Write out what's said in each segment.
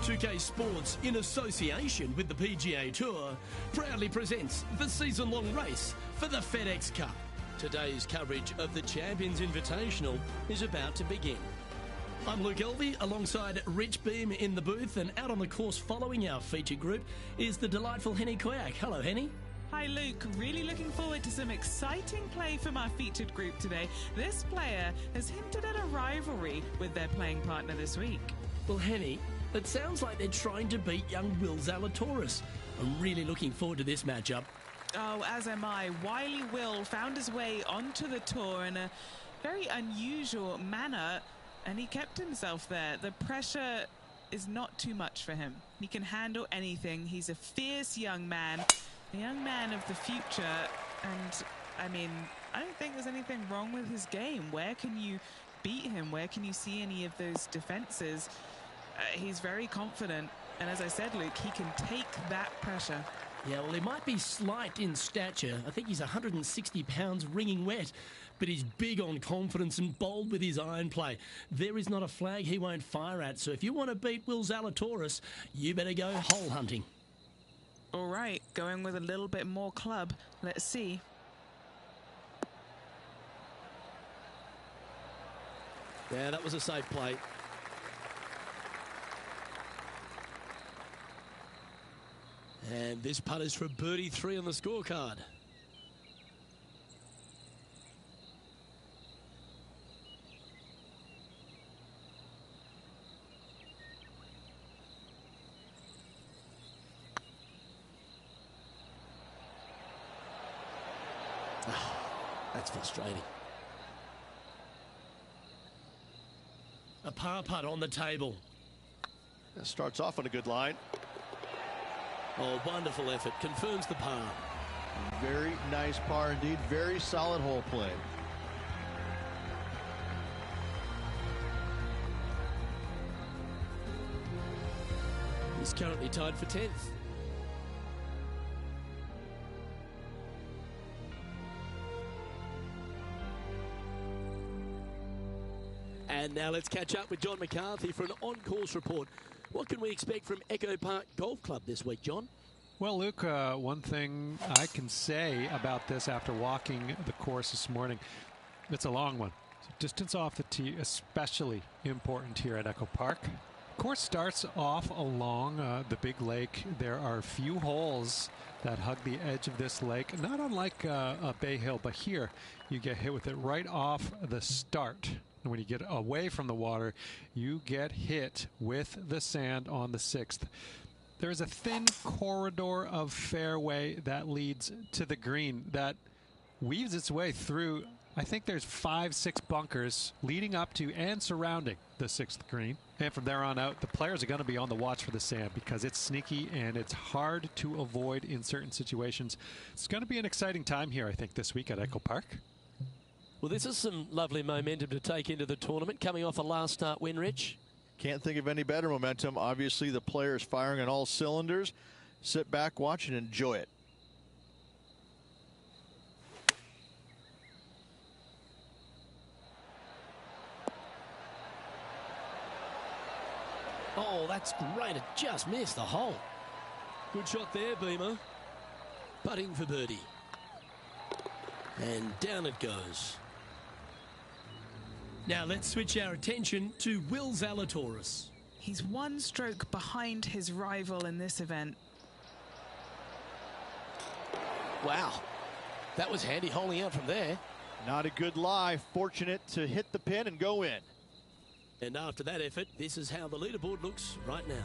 2K Sports, in association with the PGA Tour, proudly presents the season-long race for the FedEx Cup. Today's coverage of the Champions Invitational is about to begin. I'm Luke Elvey, alongside Rich Beam in the booth, and out on the course following our featured group is the delightful Henny Koyak. Hello, Henny. Hi Luke, really looking forward to some exciting play from our featured group today. This player has hinted at a rivalry with their playing partner this week. Well, Henny, it sounds like they're trying to beat young Will Zalatoris. I'm really looking forward to this matchup. Oh, as am I. Wily Will found his way onto the tour in a very unusual manner, and he kept himself there. The pressure is not too much for him. He can handle anything. He's a fierce young man. A young man of the future, and I mean, I don't think there's anything wrong with his game. Where can you beat him? Where can you see any of those defenses? He's very confident, and as I said, Luke, he can take that pressure. Yeah, well, he might be slight in stature. I think he's 160 pounds wringing wet, but he's big on confidence and bold with his iron play. There is not a flag he won't fire at, so if you want to beat Will Zalatoris, you better go hole hunting. All right, going with a little bit more club. Let's see. Yeah, that was a safe play. And this putt is for birdie 3 on the scorecard. That's frustrating. A par putt on the table. That starts off on a good line. Oh, wonderful effort. Confirms the par. Very nice par indeed. Very solid hole play. He's currently tied for 10th. And now let's catch up with John McCarthy for an on-course report. What can we expect from Echo Park Golf Club this week, John? Well, Luke, one thing I can say about this after walking the course this morning, it's a long one. So distance off the tee, especially important here at Echo Park. Course starts off along the big lake. There are a few holes that hug the edge of this lake, not unlike a Bay Hill, but here you get hit with it right off the start. And when you get away from the water, you get hit with the sand on the 6th. There's a thin corridor of fairway that leads to the green that weaves its way through. I think there's 5-6 bunkers leading up to and surrounding the 6th green. And from there on out, the players are going to be on the watch for the sand because it's sneaky and it's hard to avoid in certain situations. It's going to be an exciting time here, I think, this week at Echo Park. Well, this is some lovely momentum to take into the tournament, coming off a last start win, Rich. Can't think of any better momentum. Obviously, the players firing on all cylinders. Sit back, watch, and enjoy it. Oh, that's great. It just missed the hole. Good shot there, Beamer. Putting for birdie. And down it goes. Now let's switch our attention to Will Zalatoris. He's one stroke behind his rival in this event. Wow, that was handy holding out from there. Not a good lie. Fortunate to hit the pin and go in. And after that effort, this is how the leaderboard looks right now.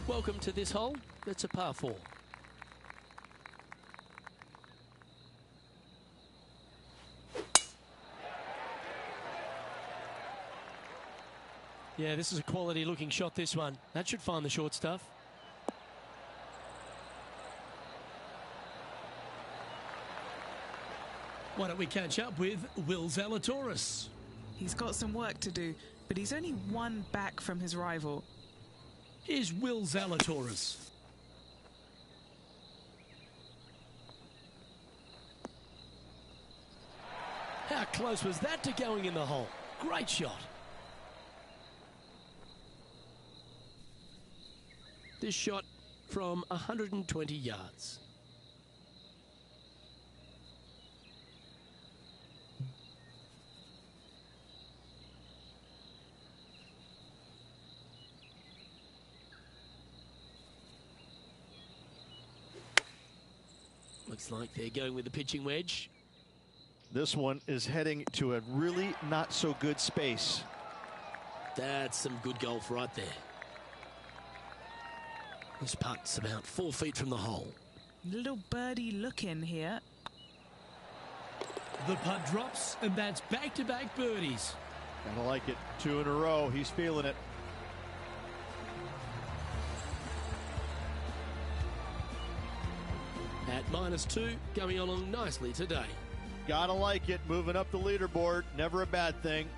Welcome to this hole. It's a par 4. Yeah, this is a quality looking shot, this one. That should find the short stuff. Why don't we catch up with Will Zalatoris? He's got some work to do, but he's only one back from his rival. Here's Will Zalatoris. close was that to going in the hole? Great shot. This shot from 120 yards. Looks like they're going with the pitching wedge. This one is heading to a really not so good space. That's some good golf right there. This putt's about 4 feet from the hole. Little birdie look in here. The putt drops, and that's back-to-back birdies. Gotta like it. 2 in a row. He's feeling it. At -2, going along nicely today. Gotta like it. Moving up the leaderboard. Never a bad thing.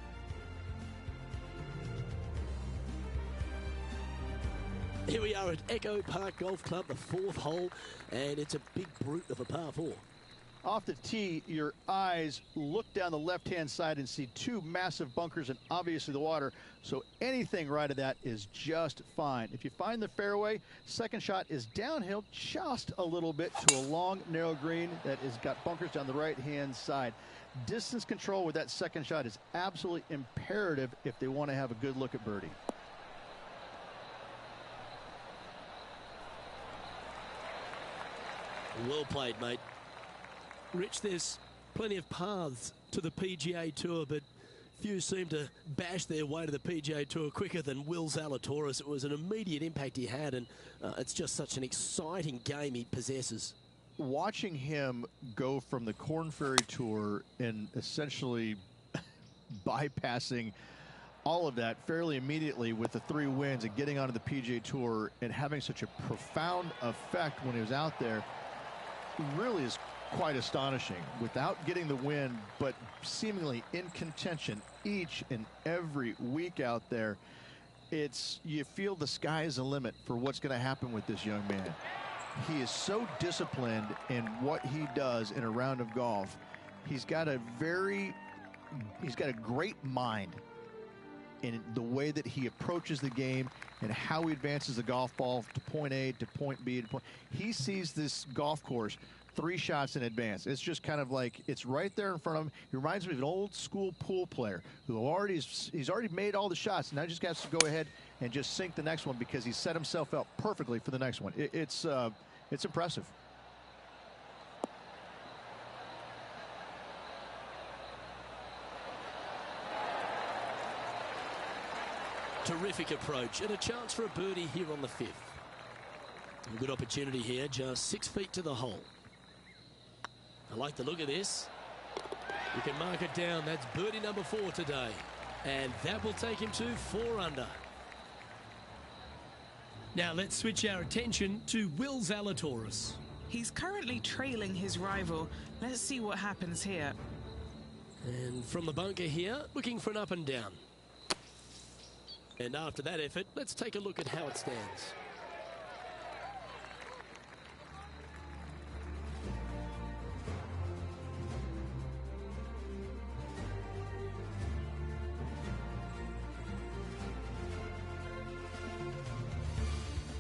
Here we are at Echo Park Golf Club, the 4th hole, and it's a big brute of a par 4. Off the tee, your eyes look down the left-hand side and see 2 massive bunkers and obviously the water, so anything right of that is just fine. If you find the fairway, second shot is downhill just a little bit to a long, narrow green that has got bunkers down the right-hand side. Distance control with that second shot is absolutely imperative if they want to have a good look at birdie. Well played, mate. Rich, there's plenty of paths to the PGA Tour, but few seem to bash their way to the PGA Tour quicker than Will Zalatoris. It was an immediate impact he had, and it's just such an exciting game he possesses. Watching him go from the Korn Ferry Tour and essentially bypassing all of that fairly immediately with the 3 wins and getting onto the PGA Tour and having such a profound effect when he was out there really is quite astonishing. Without getting the win, but seemingly in contention each and every week out there, you feel the sky is the limit for what's going to happen with this young man. He is so disciplined in what he does in a round of golf. He's got a great mind in the way that he approaches the game and how he advances the golf ball to point A to point B to point. He sees this golf course 3 shots in advance. It's just kind of like it's right there in front of him. He reminds me of an old school pool player who he's already made all the shots. Now he just has to go ahead and just sink the next one because he set himself up perfectly for the next one. It's impressive. Terrific approach and a chance for a birdie here on the 5th. A good opportunity here, just 6 feet to the hole. I like the look of this. You can mark it down. That's birdie number 4 today. And that will take him to 4 under. Now let's switch our attention to Will Zalatoris. He's currently trailing his rival. Let's see what happens here. And from the bunker here, looking for an up and down. And after that effort, let's take a look at how it stands.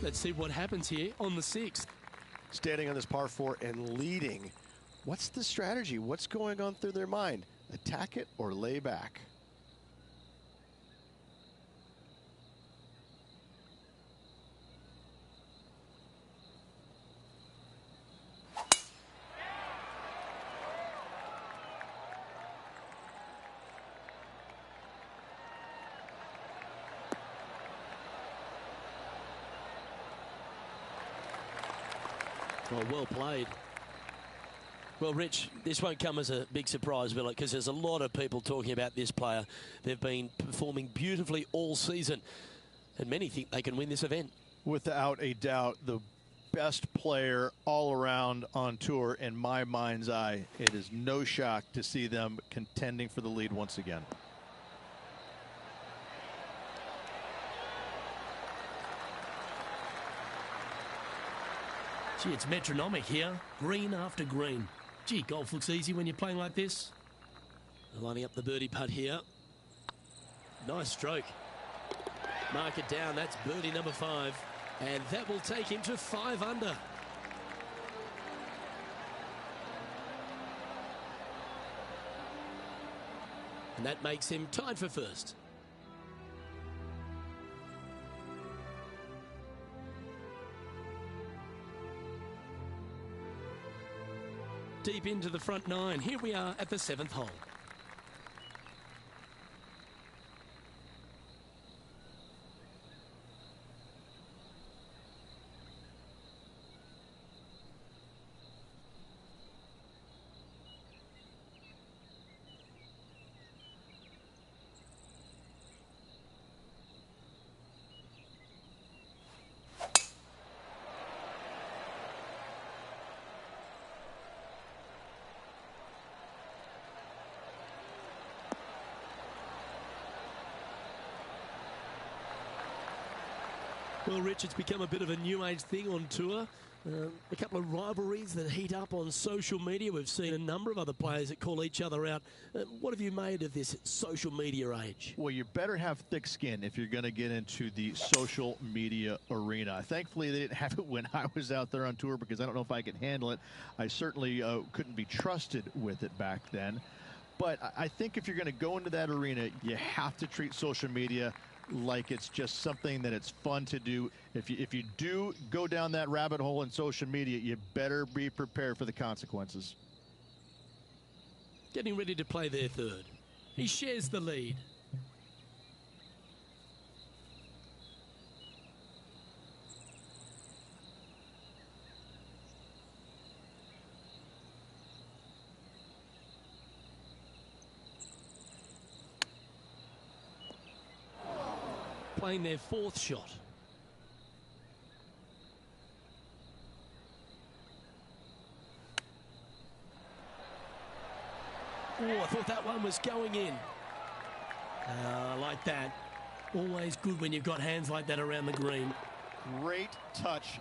Let's see what happens here on the 6th. Standing on this par 4 and leading. What's the strategy? What's going on through their mind? Attack it or lay back? Well played. Well, Rich, this won't come as a big surprise, will it? Because there's a lot of people talking about this player. They've been performing beautifully all season, and many think they can win this event. Without a doubt, the best player all around on tour in my mind's eye. It is no shock to see them contending for the lead once again. Gee, it's metronomic here. Green after green. Gee, golf looks easy when you're playing like this. Lining up the birdie putt here. Nice stroke. Mark it down. That's birdie number 5. And that will take him to 5 under. And that makes him tied for first. Deep into the front 9. Here we are at the 7th hole. Well, Rich, it's become a bit of a new age thing on tour. A couple of rivalries that heat up on social media. We've seen a number of other players that call each other out. What have you made of this social media age? Well, you better have thick skin if you're going to get into the social media arena. Thankfully, they didn't have it when I was out there on tour because I don't know if I could handle it. I certainly couldn't be trusted with it back then. But I think if you're going to go into that arena, you have to treat social media like it's just something that it's fun to do. If you do go down that rabbit hole in social media, you better be prepared for the consequences. Getting ready to play their 3rd. He shares the lead. Playing their 4th shot. Oh, I thought that one was going in. I like that. Always good when you've got hands like that around the green. Great touch.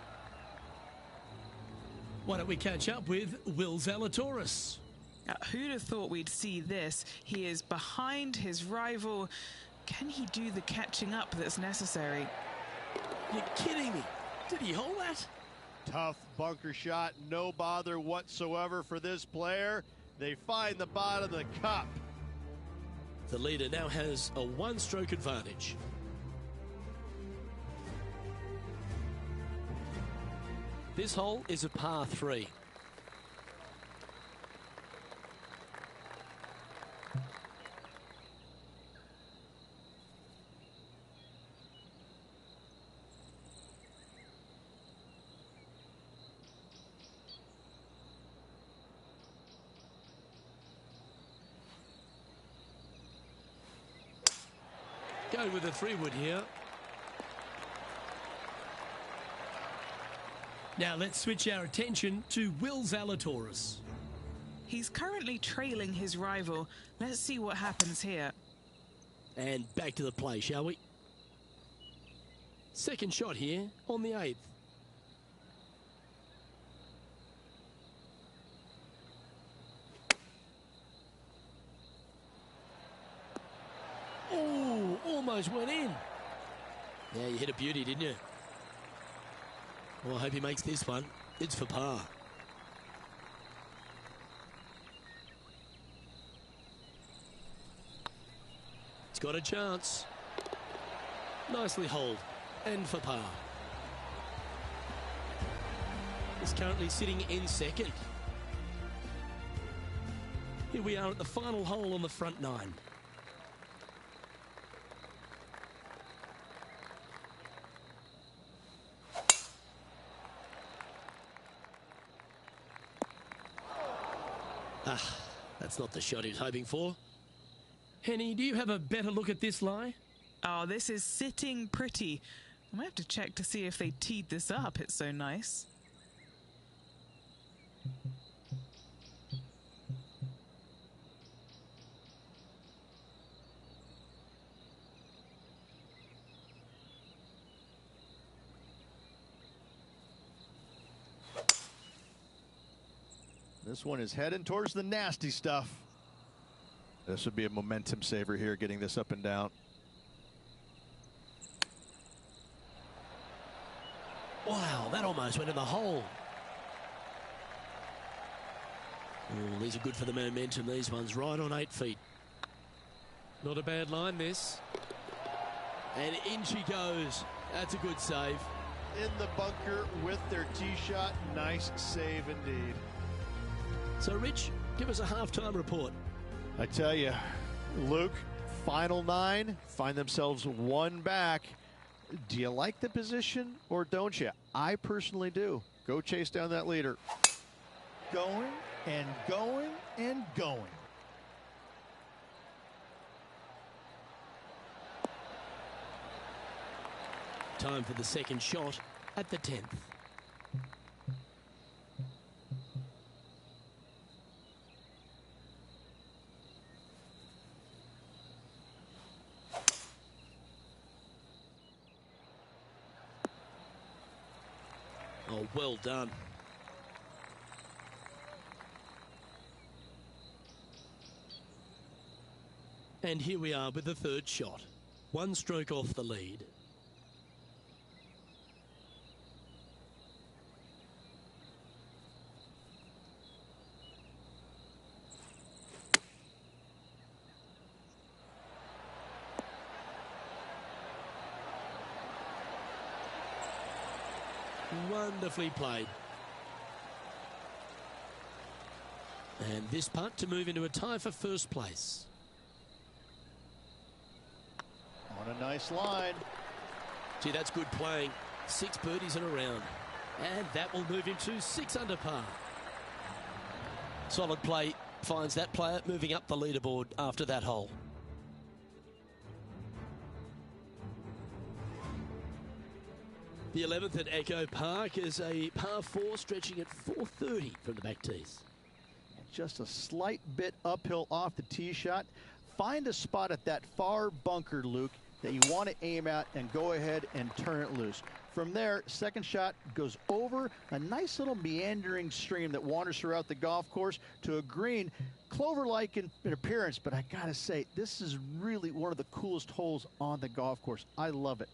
Why don't we catch up with Will Zalatoris? Who'd have thought we'd see this? He is behind his rival. Can he do the catching up that's necessary? You're kidding me. Did he hold that? Tough bunker shot. No bother whatsoever for this player. They find the bottom of the cup. The leader now has a 1-stroke advantage. This hole is a par 3. Going with a 3-wood here. Now let's switch our attention to Will Zalatoris. He's currently trailing his rival. Let's see what happens here. And back to the play, shall we? Second shot here on the 8th. Oh, almost went in. Yeah, you hit a beauty, didn't you? Well, I hope he makes this one. It's for par. It's got a chance. Nicely holed. And for par. He's currently sitting in 2nd. Here we are at the final hole on the front 9. That's not the shot he was hoping for. Henny, do you have a better look at this lie? Oh, this is sitting pretty. I might have to check to see if they teed this up. It's so nice. This one is heading towards the nasty stuff. This would be a momentum saver here, getting this up and down. Wow, that almost went in the hole. Oh, these are good for the momentum, these ones, right on 8 feet. Not a bad line, this. And in she goes. That's a good save. In the bunker with their tee shot. Nice save indeed. So, Rich, give us a halftime report. I tell you, Luke, final 9 find themselves 1 back. Do you like the position or don't you? I personally do. Go chase down that leader. Going and going and going. Time for the second shot at the 10th. Oh, well done. And here we are with the third shot. 1 stroke off the lead. Wonderfully played. And this putt to move into a tie for first place. On a nice line. Gee, that's good playing. 6 birdies in a round. And that will move him to 6 under par. Solid play finds that player moving up the leaderboard after that hole. The 11th at Echo Park is a par 4 stretching at 430 from the back tees. Just a slight bit uphill off the tee shot. Find a spot at that far bunker, Luke, that you want to aim at and go ahead and turn it loose. From there, second shot goes over a nice little meandering stream that wanders throughout the golf course to a green, clover-like in appearance, but I gotta say, this is really one of the coolest holes on the golf course. I love it.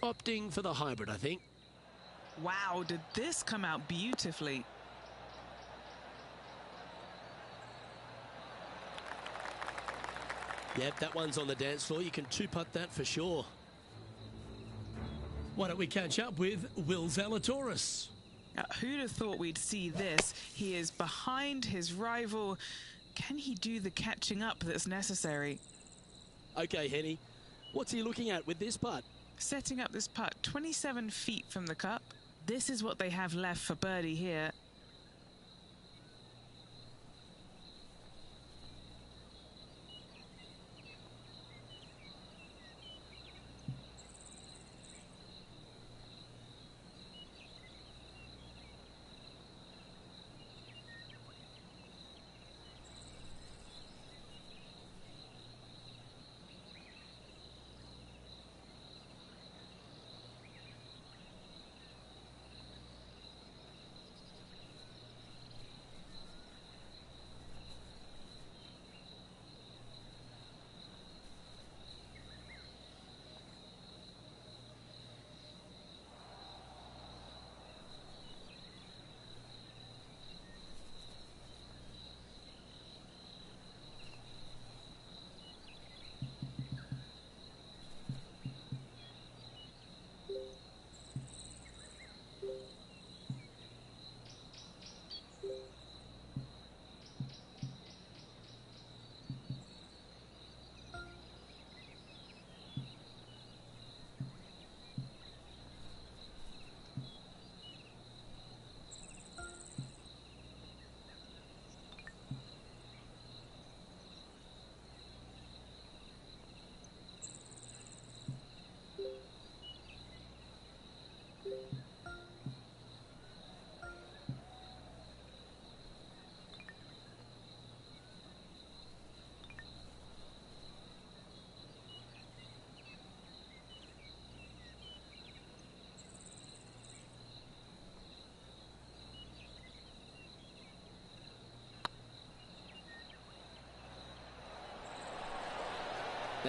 Opting for the hybrid, I think. Wow, did this come out beautifully? Yep, that one's on the dance floor. You can 2-putt that for sure. Why don't we catch up with Will Zalatoris? Who'd have thought we'd see this? He is behind his rival. Can he do the catching up that's necessary? Okay, Henny, what's he looking at with this putt? Setting up this putt 27 feet from the cup. This is what they have left for birdie here.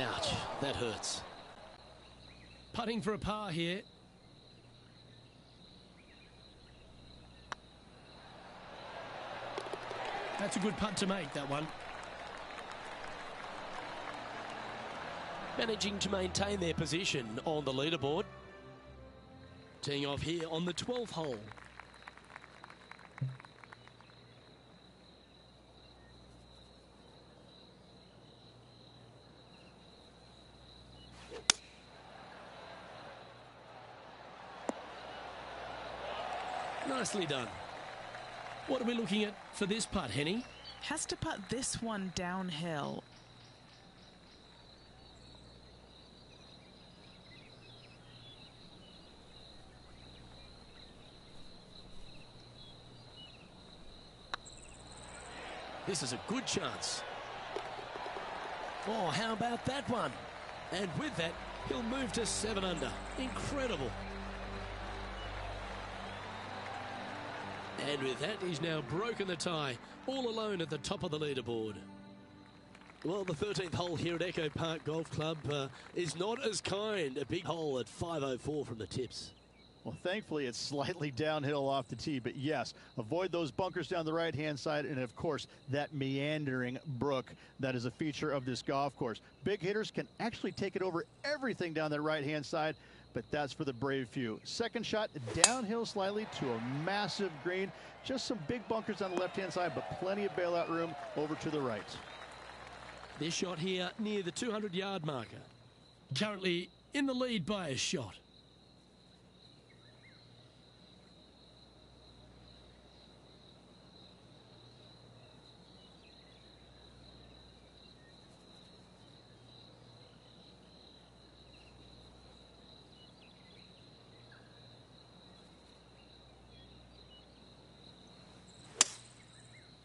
Ouch, that hurts. Putting for a par here. That's a good putt to make, that one. Managing to maintain their position on the leaderboard. Teeing off here on the 12th hole. Nicely done. What are we looking at for this putt, Henny? Has to putt this one downhill. This is a good chance. Oh, how about that one? And with that, he'll move to 7 under. Incredible. And with that, he's now broken the tie, all alone at the top of the leaderboard. Well, the 13th hole here at Echo Park Golf Club is not as kind. A big hole at 504 from the tips. Well, thankfully, it's slightly downhill off the tee, but yes, avoid those bunkers down the right-hand side, and of course, that meandering brook that is a feature of this golf course. Big hitters can actually take it over everything down that right-hand side, but that's for the brave few. Second shot, downhill slightly to a massive green. Just some big bunkers on the left-hand side, but plenty of bailout room over to the right. This shot here near the 200-yard marker. Currently in the lead by a shot.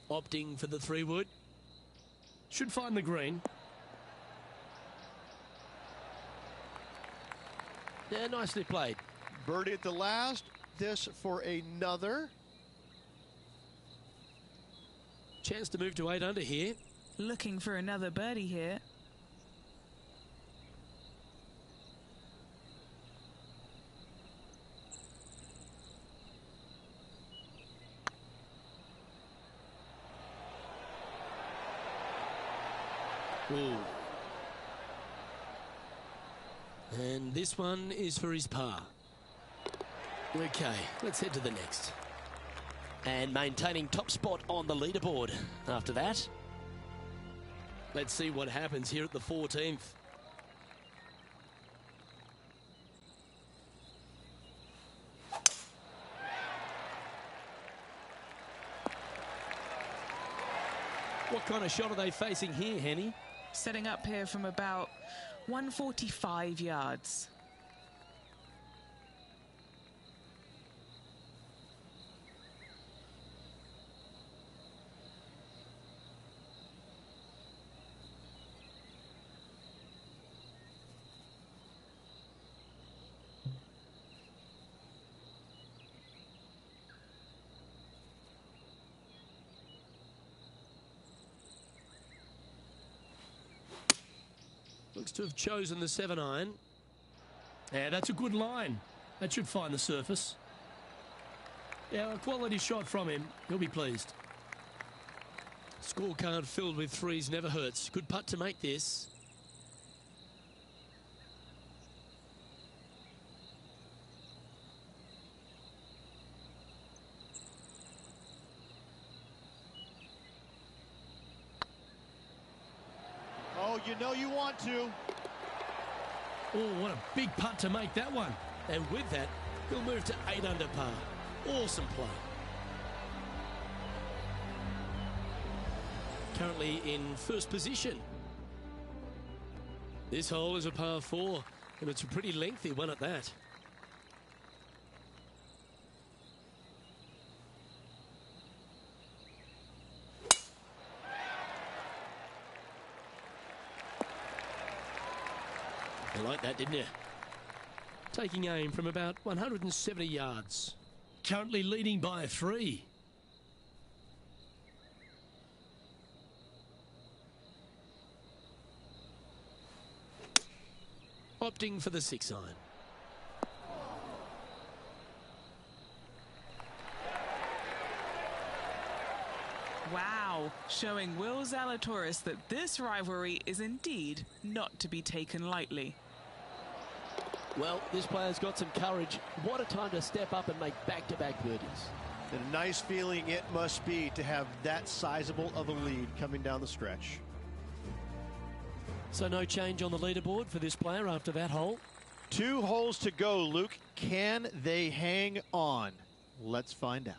Opting for the 3-wood. Should find the green. Yeah, nicely played. Birdie at the last. This for another. Chance to move to 8 under here. Looking for another birdie here. Ooh. And this one is for his par. Okay, let's head to the next. And maintaining top spot on the leaderboard after that. Let's see what happens here at the 14th. What kind of shot are they facing here, Henny? Setting up here from about 145 yards. Looks to have chosen the 7-iron. Yeah, that's a good line. That should find the surface. Yeah, a quality shot from him. He'll be pleased. Scorecard filled with threes never hurts. Good putt to make this. Oh, you know you want to. Oh, what a big putt to make that one. And with that, he'll move to 8 under par. Awesome play. Currently in first position. This hole is a par 4, and it's a pretty lengthy one at that. You like that, didn't you? Taking aim from about 170 yards. Currently leading by 3. opting for the 6-iron. Wow, showing Will Zalatoris that this rivalry is indeed not to be taken lightly. Well, this player's got some courage. What a time to step up and make back-to-back birdies. And a nice feeling it must be to have that sizable of a lead coming down the stretch. So no change on the leaderboard for this player after that hole. 2 holes to go, Luke. Can they hang on? Let's find out.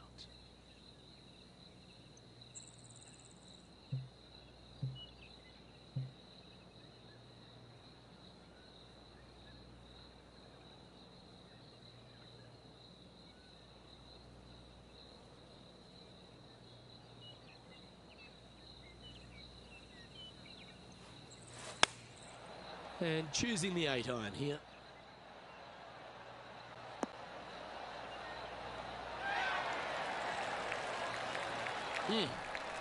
And choosing the 8-iron here.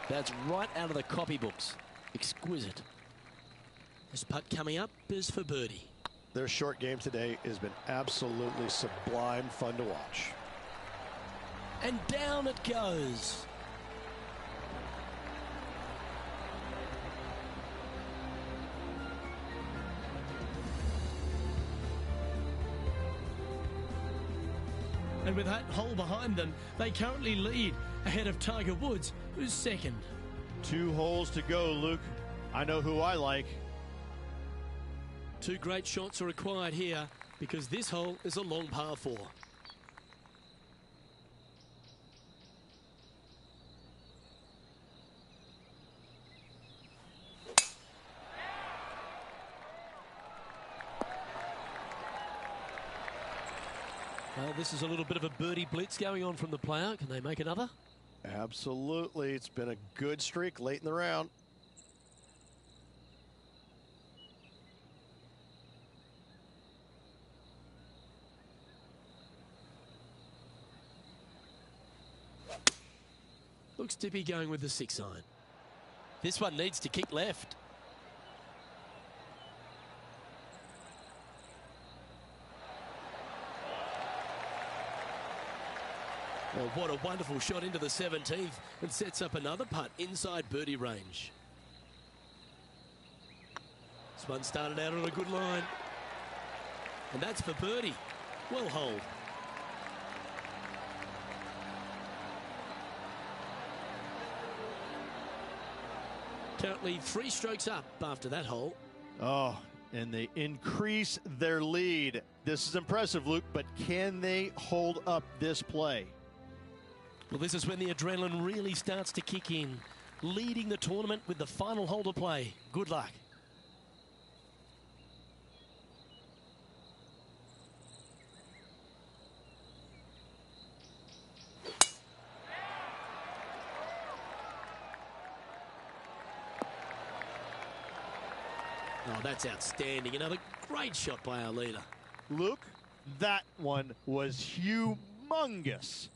That's right out of the copybooks. Exquisite. This putt coming up is for birdie. Their short game today has been absolutely sublime fun to watch. And down it goes. And with that hole behind them, they currently lead ahead of Tiger Woods, who's second. 2 holes to go, Luke. I know who I like. 2 great shots are required here because this hole is a long par 4. Well, this is a little bit of a birdie blitz going on from the player. Can they make another? Absolutely. It's been a good streak late in the round. Looks to be going with the 6-iron. This one needs to kick left. Well, what a wonderful shot into the 17th and sets up another putt inside birdie range. This one started out on a good line. And that's for birdie. Well holed. Currently 3 strokes up after that hole. Oh, and they increase their lead. This is impressive, Luke, but can they hold up this play? Well, this is when the adrenaline really starts to kick in. Leading the tournament with the final hole to play. Good luck. Oh, that's outstanding. Another great shot by our leader. Luke, that one was humongous.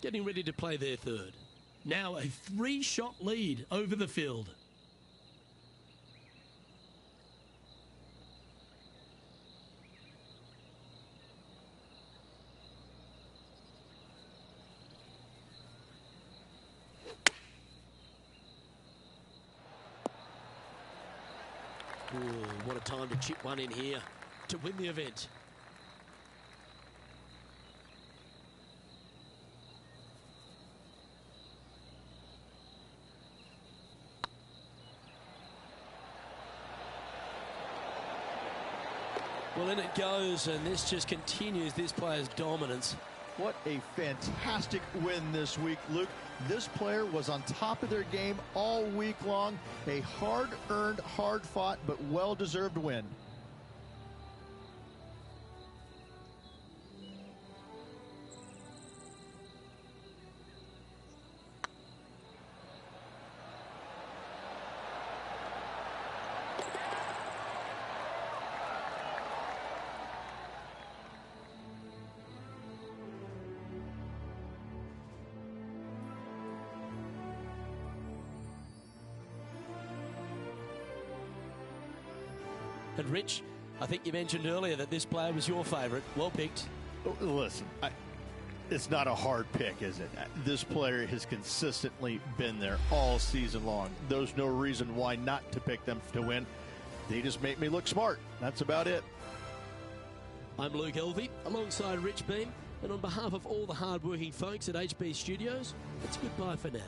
Getting ready to play their third. Now a 3-shot lead over the field. Ooh, what a time to chip one in here to win the event. Well, in it goes, and this just continues this player's dominance. What a fantastic win this week, Luke. This player was on top of their game all week long. A hard-earned, hard-fought, but well-deserved win. And Rich, I think you mentioned earlier that this player was your favourite. Well picked. Listen, it's not a hard pick, is it? This player has consistently been there all season long. There's no reason why not to pick them to win. They just make me look smart. That's about it. I'm Luke Elvey, alongside Rich Beam, and on behalf of all the hard-working folks at HB Studios, it's goodbye for now.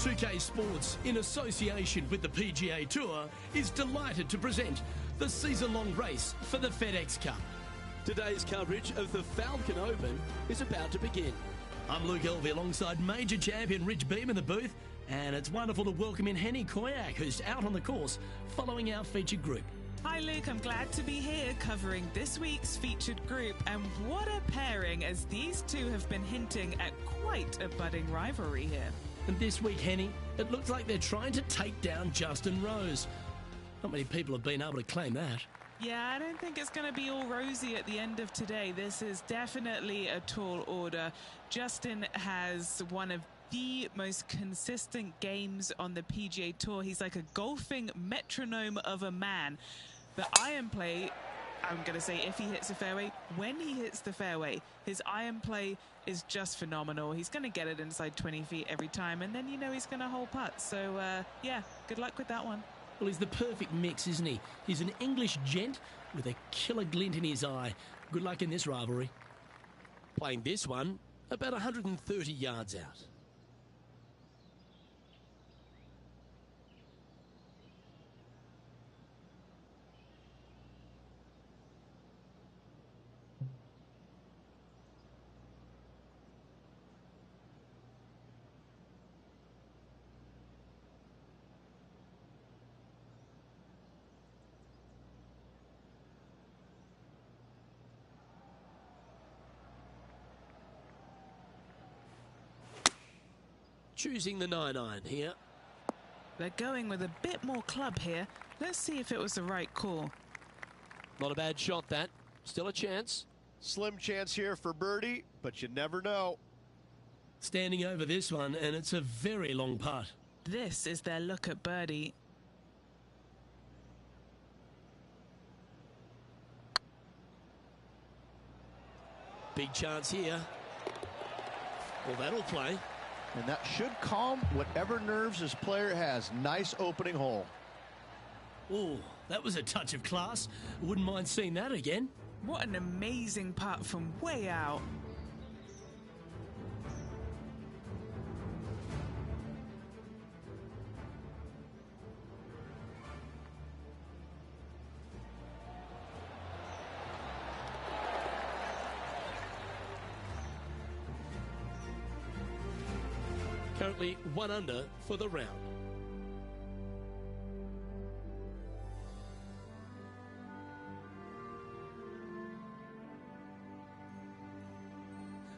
2K Sports, in association with the PGA Tour, is delighted to present the season-long race for the FedEx Cup. Today's coverage of the Falcon Open is about to begin. I'm Luke Elvey alongside major champion Rich Beam in the booth, and it's wonderful to welcome in Henny Koyak, who's out on the course following our featured group. Hi Luke, I'm glad to be here covering this week's featured group, and what a pairing, as these two have been hinting at quite a budding rivalry here. And this week, Henny, it looks like they're trying to take down Justin Rose. Not many people have been able to claim that. Yeah, I don't think it's going to be all rosy at the end of today. This is definitely a tall order. Justin has one of the most consistent games on the PGA Tour. He's like a golfing metronome of a man. The iron play, I'm going to say if he hits the fairway, when he hits the fairway, his iron play is just phenomenal. He's going to get it inside 20 feet every time, and then you know he's going to hole putt. So, yeah, good luck with that one. Well, he's the perfect mix, isn't he? He's an English gent with a killer glint in his eye. Good luck in this rivalry. Playing this one about 130 yards out. choosing the 9-iron here. They're going with a bit more club here. Let's see if it was the right call. Not a bad shot, that. Still a chance. Slim chance here for birdie, but you never know. Standing over this one, and it's a very long putt. This is their look at birdie. Big chance here. Well, that'll play. And that should calm whatever nerves this player has. Nice opening hole. Oh, that was a touch of class. Wouldn't mind seeing that again. What an amazing putt from way out. Currently 1 under for the round.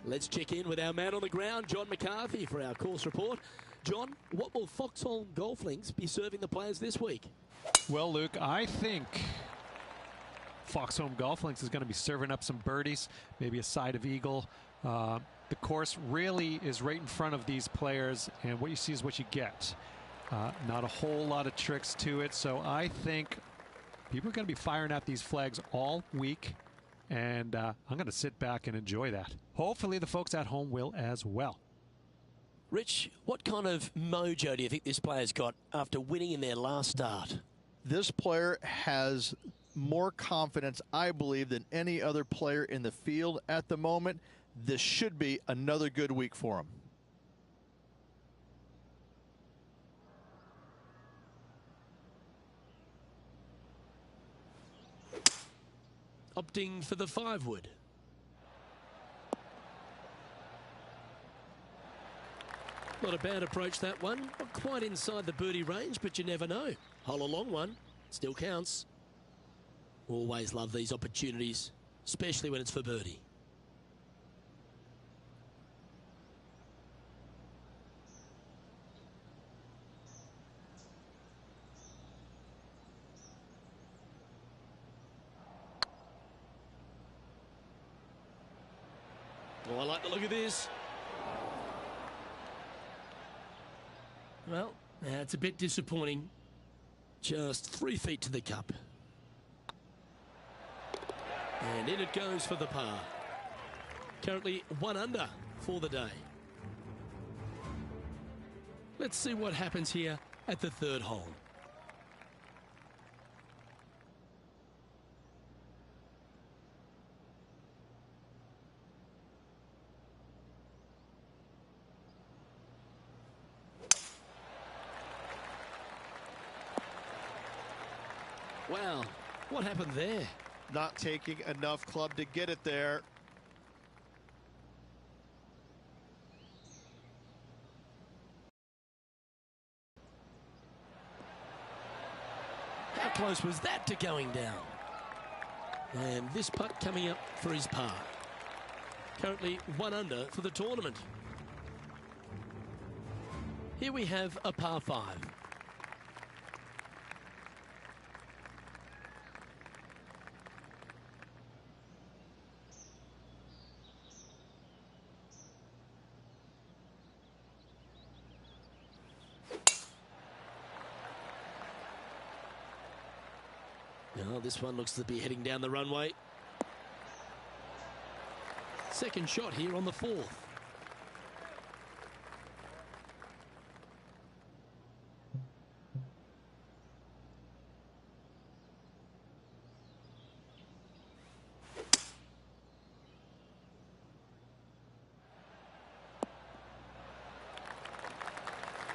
Let's check in with our man on the ground, John McCarthy, for our course report. John, what will Foxholm Golf Links be serving the players this week? Well, Luke, I think Foxholm Golf Links is going to be serving up some birdies, maybe a side of eagle. The course really is right in front of these players, and what you see is what you get. Not a whole lot of tricks to it, so I think people are going to be firing at these flags all week, and I'm going to sit back and enjoy that. Hopefully the folks at home will as well. Rich, what kind of mojo do you think this player's got after winning in their last start? This player has more confidence, I believe, than any other player in the field at the moment. This should be another good week for him. Opting for the 5-wood. Not a bad approach, that one. Not quite inside the birdie range, but you never know. Hole a long one. Still counts. Always love these opportunities, especially when it's for birdie. Oh, I like the look of this. Well, it's a bit disappointing. Just 3 feet to the cup. And in it goes for the par. Currently 1 under for the day. Let's see what happens here at the 3rd hole. Wow, what happened there? Not taking enough club to get it there. How close was that to going down? And this putt coming up for his par. Currently 1 under for the tournament. Here we have a par 5. Oh, this one looks to be heading down the runway. Second shot here on the 4th.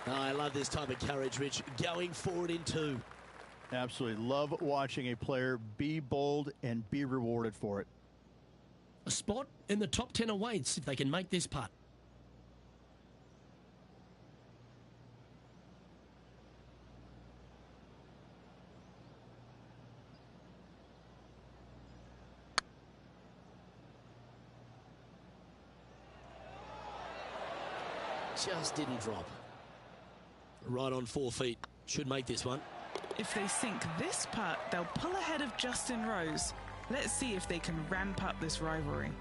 Oh, I love this type of courage, Rich. Going forward in 2. Absolutely. Love watching a player be bold and be rewarded for it. A spot in the top 10 awaits if they can make this putt. Just didn't drop. Right on 4 feet. Should make this one. If they sink this putt, they'll pull ahead of Justin Rose. Let's see if they can ramp up this rivalry.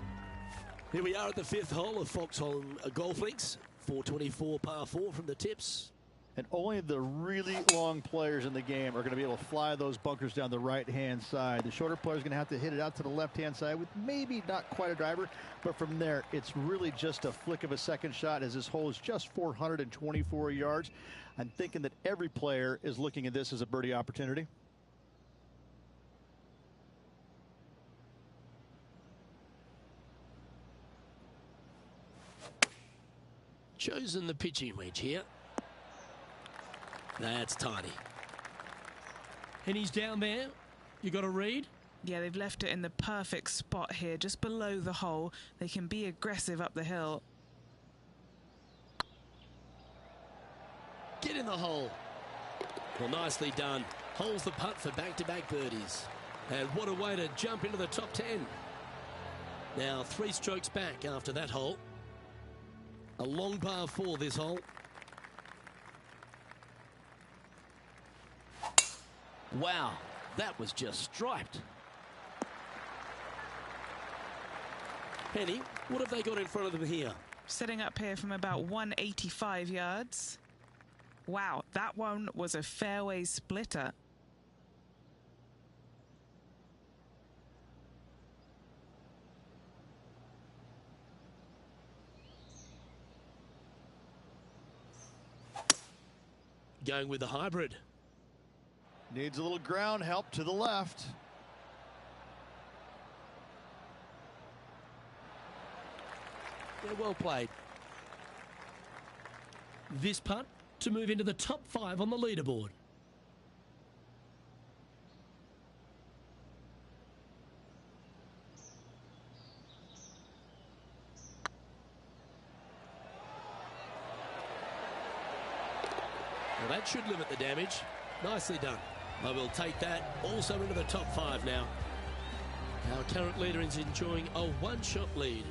Here we are at the 5th hole of Foxholm Golf Links. 424 par 4 from the tips. And only the really long players in the game are going to be able to fly those bunkers down the right-hand side. The shorter players are going to have to hit it out to the left-hand side with maybe not quite a driver, but from there, it's really just a flick of a second shot as this hole is just 424 yards. I'm thinking that every player is looking at this as a birdie opportunity. Chosen the pitching wedge here. That's tiny. And he's down there. You got a read? Yeah, they've left it in the perfect spot here, just below the hole. They can be aggressive up the hill. Get in the hole. Well, nicely done. Holds the putt for back-to-back birdies. And what a way to jump into the top 10. Now 3 strokes back after that hole. A long par 4 this hole. Wow, that was just striped. Penny, what have they got in front of them here? Setting up here from about 185 yards. Wow, that one was a fairway splitter. Going with the hybrid. Needs a little ground help to the left. Yeah, well played. This putt to move into the top 5 on the leaderboard. Well, that should limit the damage. Nicely done. I will take that also into the top 5 now. Our current leader is enjoying a 1-shot lead.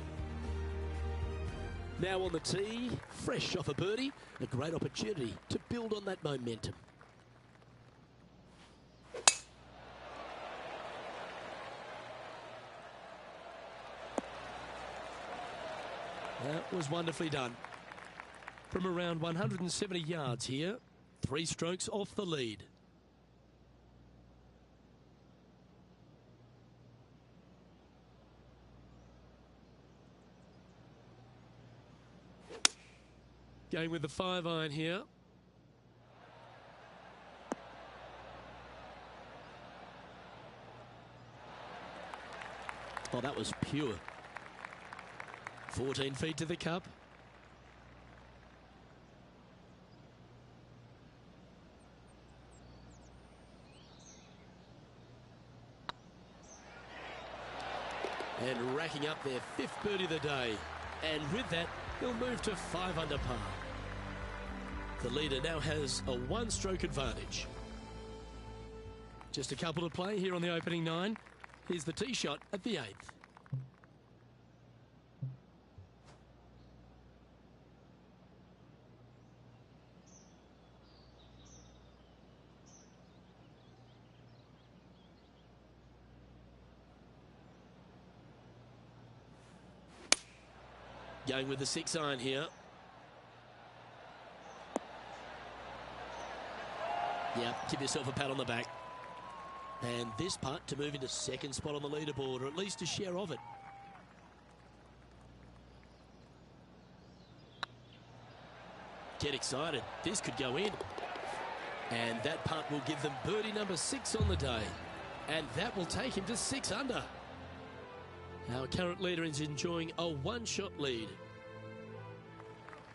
Now on the tee, fresh off a birdie, a great opportunity to build on that momentum. That was wonderfully done. From around 170 yards here, 3 strokes off the lead. Going with the 5-iron here. Oh, that was pure. 14 feet to the cup. And racking up their 5th birdie of the day. And with that, they'll move to 5 under par. The leader now has a 1-stroke advantage. Just a couple to play here on the opening 9. Here's the tee shot at the 8th. Going with the 6-iron here. Yeah, give yourself a pat on the back. And this putt to move into 2nd spot on the leaderboard, or at least a share of it. Get excited. This could go in. And that putt will give them birdie number 6 on the day. And that will take him to 6 under. Our current leader is enjoying a 1-shot lead.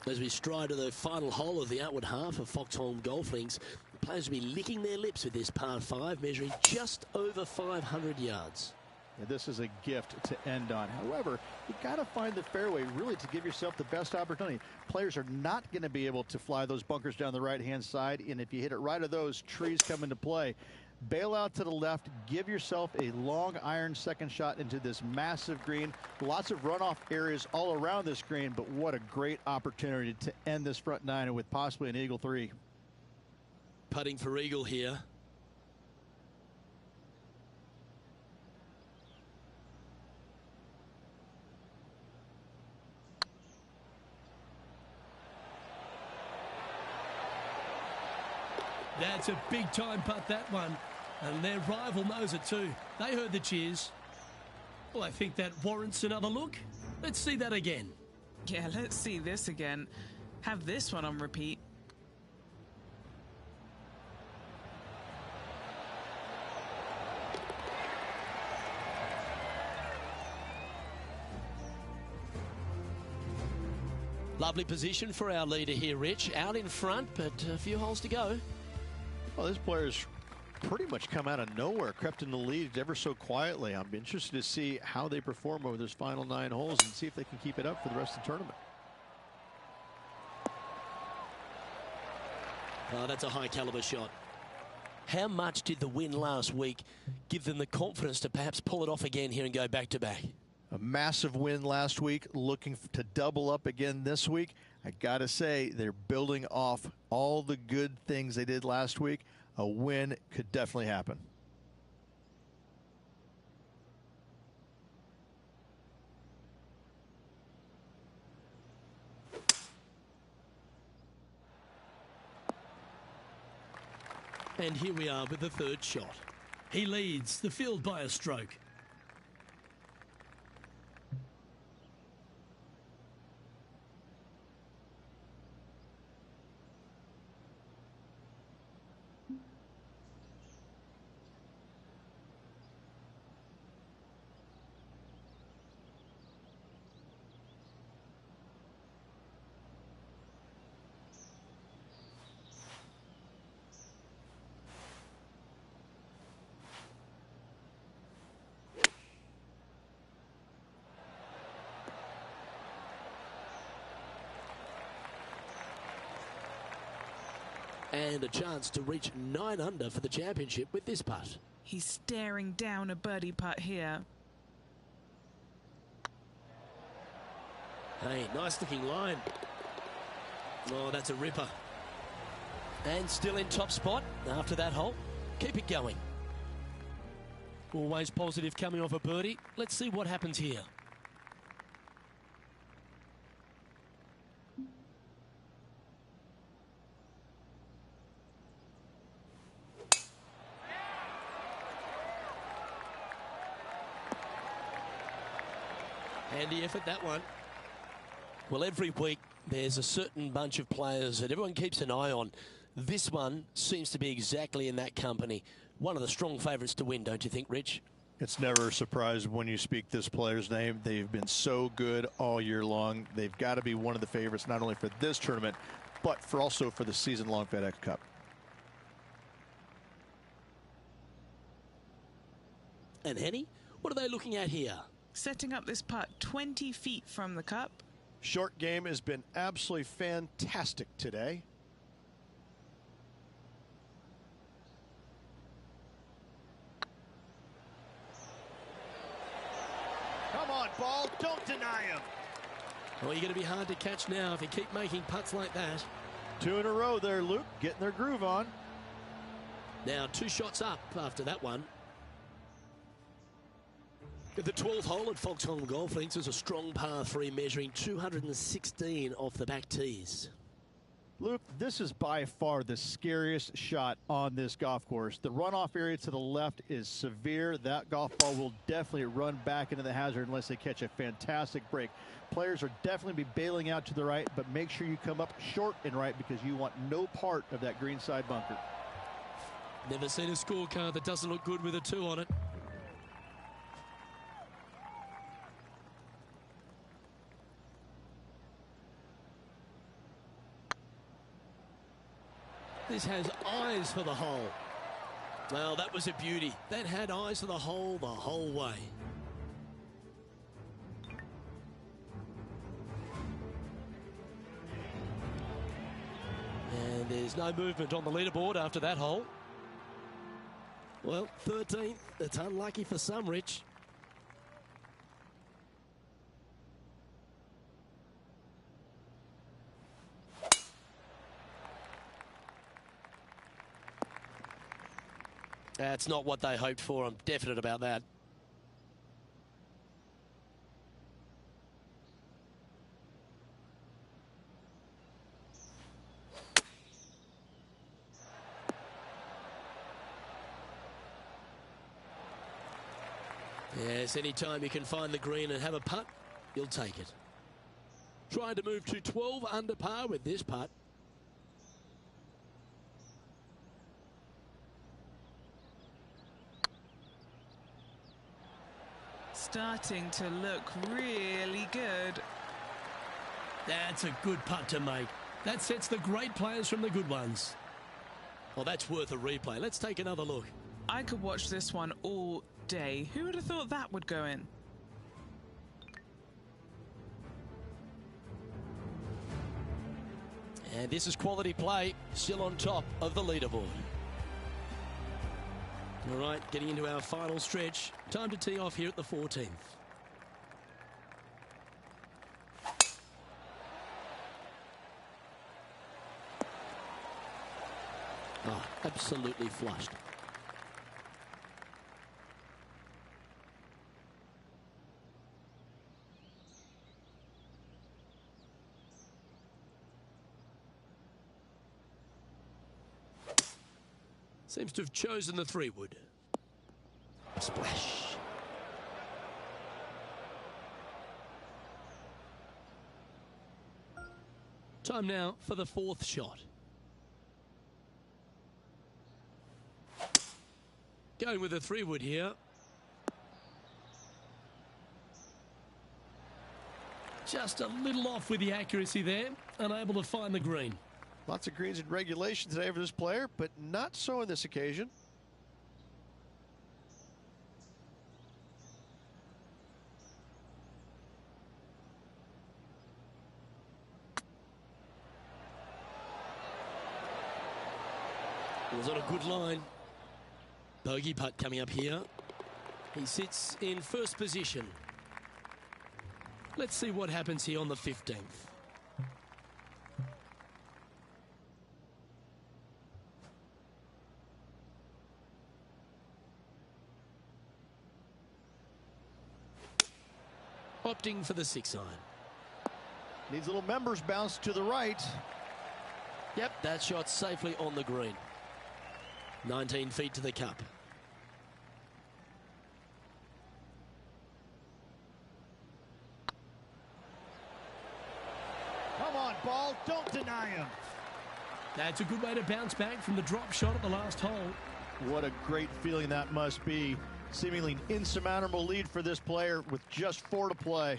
As we stride to the final hole of the outward half of Foxholm Golf Links, the players will be licking their lips with this par 5, measuring just over 500 yards. Yeah, this is a gift to end on. However, you got to find the fairway really to give yourself the best opportunity. Players are not going to be able to fly those bunkers down the right-hand side, and if you hit it right of those, trees come into play. Bail out to the left, give yourself a long iron second shot into this massive green. Lots of runoff areas all around this green, but what a great opportunity to end this front 9 with possibly an eagle 3. putting for eagle here. That's a big time putt, that one. And their rival knows it too. They heard the cheers. Well, I think that warrants another look. Let's see that again. Yeah, let's see this again. Have this one on repeat. Lovely position for our leader here, Rich. Out in front, but a few holes to go. Well, this player's pretty much come out of nowhere, crept in the lead ever so quietly. I'm interested to see how they perform over this final 9 holes and see if they can keep it up for the rest of the tournament. Oh, that's a high caliber shot. How much did the win last week give them the confidence to perhaps pull it off again here and go back to back? A massive win last week, looking to double up again this week. I got to say, they're building off all the good things they did last week. A win could definitely happen. And here we are with the third shot. He leads the field by a stroke. And a chance to reach 9 under for the championship with this putt. He's staring down a birdie putt here. Hey, nice looking line. Oh, that's a ripper. And still in top spot after that hole. Keep it going. Always positive coming off a birdie. Let's see what happens here. Handy effort, that one. Well, every week there's a certain bunch of players that everyone keeps an eye on. This one seems to be exactly in that company. One of the strong favourites to win, don't you think, Rich? It's never a surprise when you speak this player's name. They've been so good all year long. They've got to be one of the favorites, not only for this tournament, but also for the season-long FedEx Cup. And Henny, what are they looking at here? Setting up this putt 20 feet from the cup. Short game has been absolutely fantastic today. Come on, ball. Don't deny him. Well, you're going to be hard to catch now if you keep making putts like that. 2 in a row there, Luke. Getting their groove on. Now 2 shots up after that one. The 12th hole at Foxholm Golf Links is a strong par 3 measuring 216 off the back tees. Luke, this is by far the scariest shot on this golf course. The runoff area to the left is severe. That golf ball will definitely run back into the hazard unless they catch a fantastic break. Players are definitely be bailing out to the right, but make sure you come up short and right because you want no part of that greenside bunker. Never seen a scorecard that doesn't look good with a 2 on it. This has eyes for the hole. Well, that was a beauty. That had eyes for the whole way. And there's no movement on the leaderboard after that hole. Well, 13th. It's unlucky for some, Rich. That's not what they hoped for. I'm definite about that. Yes, anytime you can find the green and have a putt, you'll take it. Trying to move to 12 under par with this putt. Starting to look really good. That's a good putt to make. That sets the great players from the good ones. Well, that's worth a replay. Let's take another look. I could watch this one all day. Who would have thought that would go in? And this is quality play, still on top of the leaderboard. All right, getting into our final stretch. Time to tee off here at the 14th. Oh, absolutely flushed. Seems to have chosen the 3-wood. Splash. Time now for the 4th shot. Going with a 3-wood here. Just a little off with the accuracy there. Unable to find the green. Lots of greens in regulation today for this player, but not so on this occasion. It was on a good line. Bogey putt coming up here. He sits in first position. Let's see what happens here on the 15th. Opting for the 6-iron. Needs a little members bounce to the right. Yep, that shot safely on the green. 19 feet to the cup. Come on, ball. Don't deny him. That's a good way to bounce back from the drop shot at the last hole. What a great feeling that must be. Seemingly an insurmountable lead for this player with just 4 to play.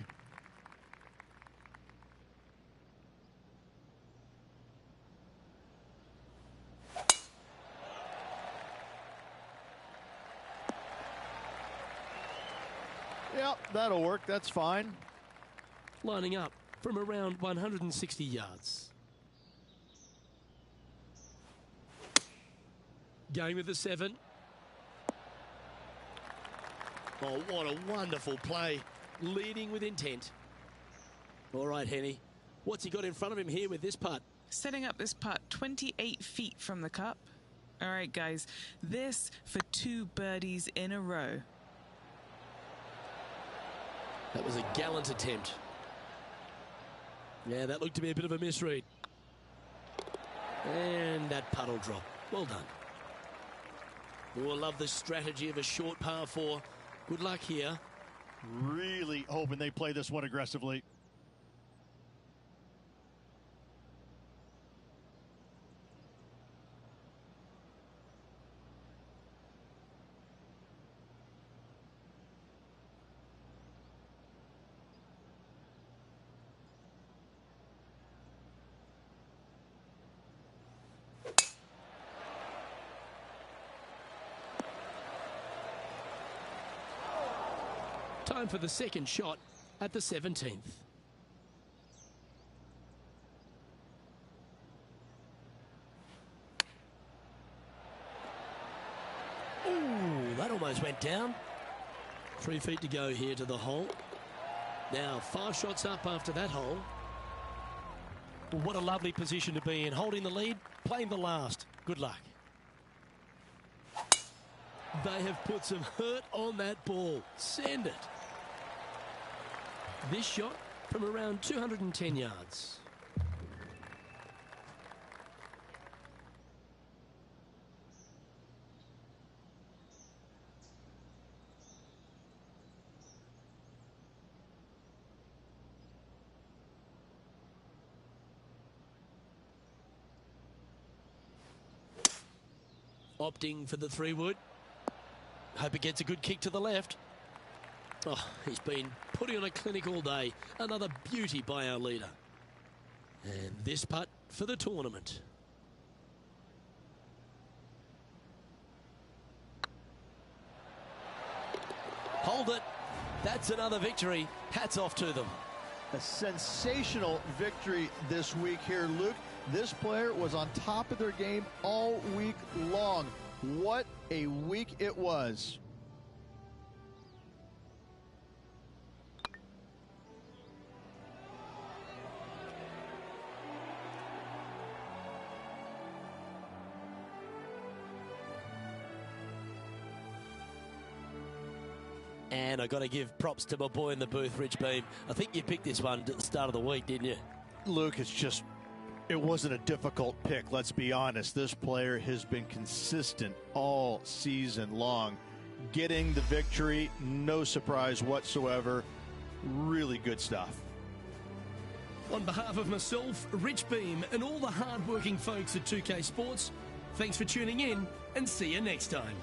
Yep, that'll work. That's fine. Lining up from around 160 yards. Going with the 7. Oh, what a wonderful play. Leading with intent. All right, Henny. What's he got in front of him here with this putt? Setting up this putt 28 feet from the cup. All right, guys. This for 2 birdies in a row. That was a gallant attempt. Yeah, that looked to be a bit of a misread. And that putt will drop. Well done. Oh, I love the strategy of a short par 4. Good luck here. Really hoping they play this one aggressively. Time for the 2nd shot at the 17th. Ooh, that almost went down. 3 feet to go here to the hole. Now 5 shots up after that hole. Well, what a lovely position to be in. Holding the lead, playing the last. Good luck. They have put some hurt on that ball. Send it. This shot from around 210 yards. Opting for the 3-wood. Hope it gets a good kick to the left. Oh, he's been putting on a clinic all day. Another beauty by our leader. And this putt for the tournament. Hold it. That's another victory. Hats off to them. A sensational victory this week here, Luke. This player was on top of their game all week long. What a week it was. And I got to give props to my boy in the booth, Rich Beam. I think you picked this one at the start of the week, didn't you? Luke, it wasn't a difficult pick, let's be honest. This player has been consistent all season long. Getting the victory, no surprise whatsoever. Really good stuff. On behalf of myself, Rich Beam, and all the hard-working folks at 2K Sports, thanks for tuning in, and see you next time.